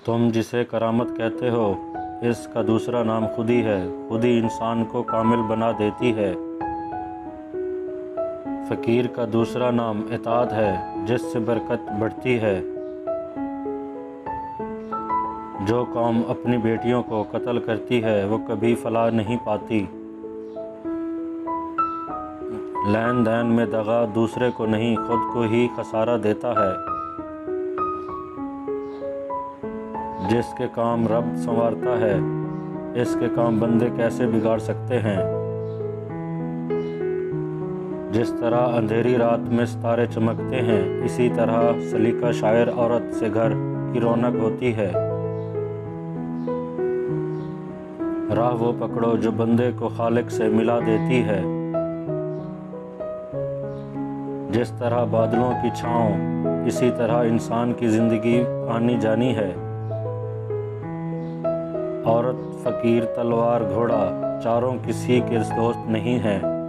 तुम जिसे करामत कहते हो, इसका दूसरा नाम खुदी है। खुदी इंसान को कामिल बना देती है। फ़कीर का दूसरा नाम इताअत है, जिससे बरकत बढ़ती है। जो कौम अपनी बेटियों को कत्ल करती है, वो कभी फलाह नहीं पाती। लेन देन में दगा दूसरे को नहीं, खुद को ही खसारा देता है। जिसके काम रब संवारता है, इसके काम बंदे कैसे बिगाड़ सकते हैं। जिस तरह अंधेरी रात में सितारे चमकते हैं, इसी तरह सलीका शायर औरत से घर की रौनक होती है। राह वो पकड़ो जो बंदे को खालिक से मिला देती है। जिस तरह बादलों की छाँव, इसी तरह इंसान की ज़िंदगी आनी जानी है। औरत, फ़कीर, तलवार, घोड़ा, चारों किसी के दोस्त नहीं हैं।